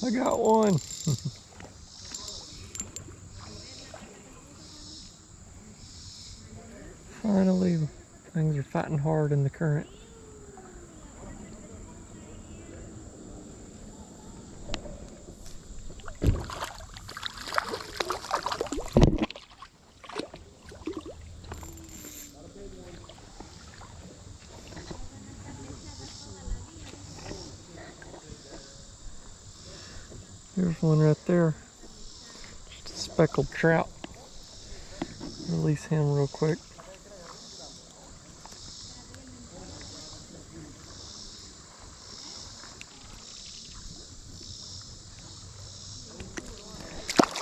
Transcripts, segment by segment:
I got one. Finally, things are fighting hard in the current. There's one right there. Just a speckled trout. Release him real quick.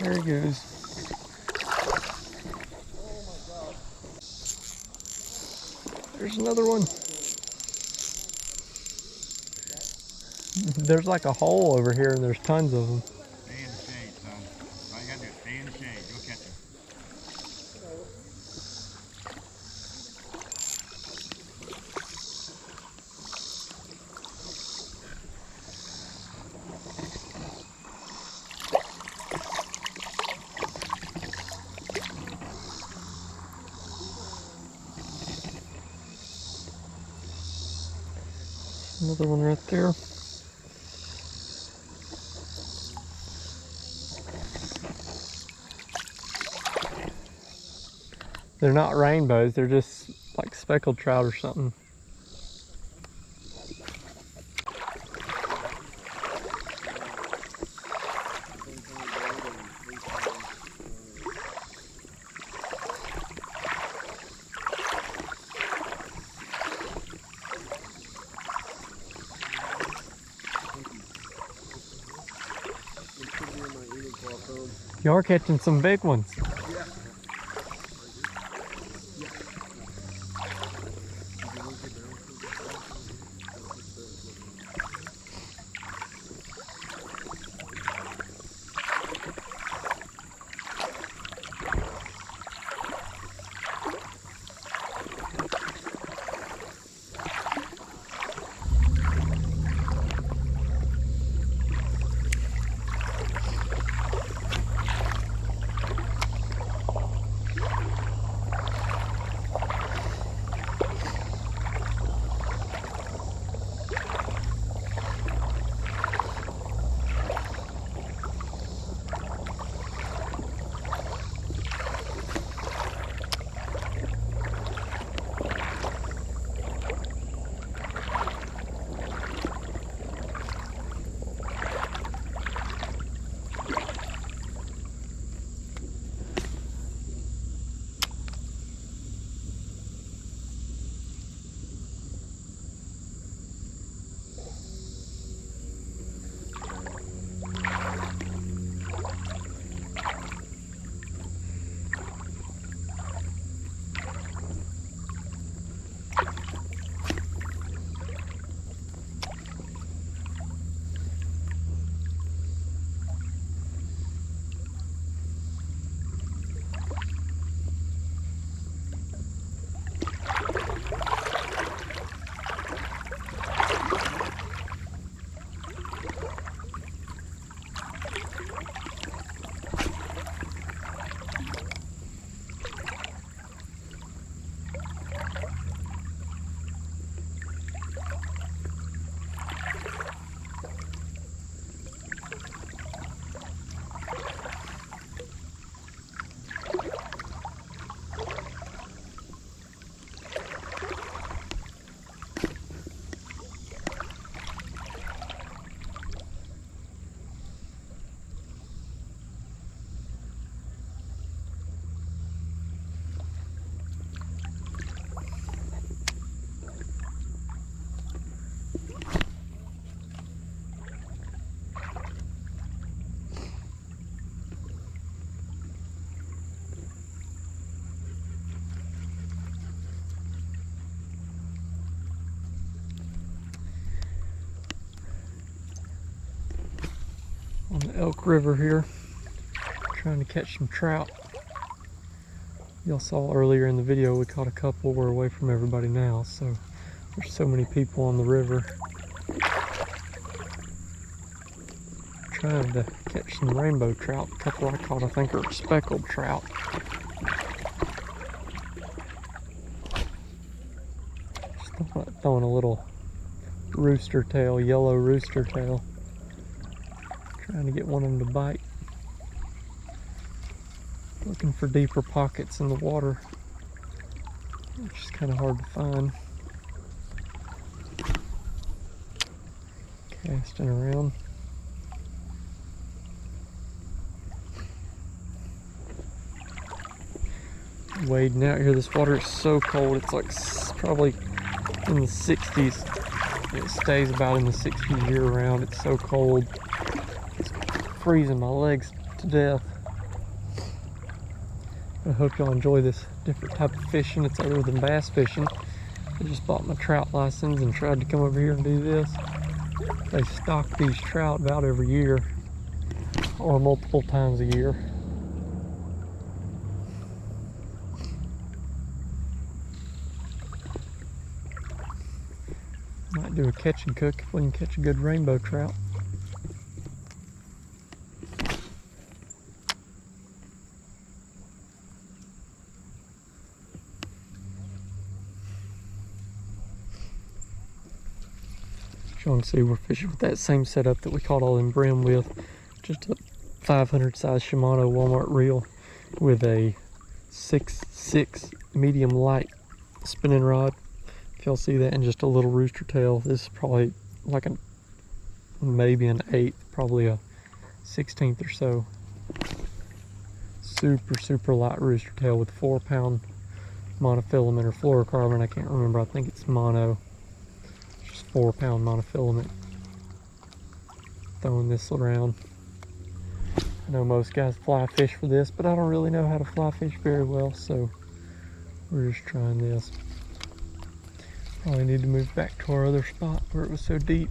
There he goes. There's another one. There's like a hole over here and there's tons of them. Stay in the shade, son. All you gotta do is stay in the shade. You'll catch him. Another one right there. They're not rainbows, they're just like speckled trout or something. You are catching some big ones. On the Elk River here, trying to catch some trout. Y'all saw earlier in the video we caught a couple. We're away from everybody now, so there's so many people on the river trying to catch some rainbow trout. A couple I caught I think are speckled trout. Just throwing a little rooster tail, yellow rooster tail. Trying to get one of them to bite. Looking for deeper pockets in the water, which is kind of hard to find. Casting around. Wading out here. This water is so cold. It's like probably in the 60s. It stays about in the 60s year round. It's so cold. It's freezing my legs to death. I hope y'all enjoy this different type of fishing. It's other than bass fishing. I just bought my trout license and tried to come over here and do this. They stock these trout about every year or multiple times a year. Might do a catch and cook if we can catch a good rainbow trout. As you can see, we're fishing with that same setup that we caught all in brim with. Just a 500 size Shimano Walmart reel with a 6.6 medium light spinning rod. If y'all see that, and just a little rooster tail. This is probably like maybe an 1/8, probably a 1/16 or so. Super light rooster tail with 4-pound monofilament or fluorocarbon. I can't remember. I think it's mono. 4-pound monofilament. Throwing this around. I know most guys fly fish for this, but I don't really know how to fly fish very well, so we're just trying this. Probably need to move back to our other spot where it was so deep.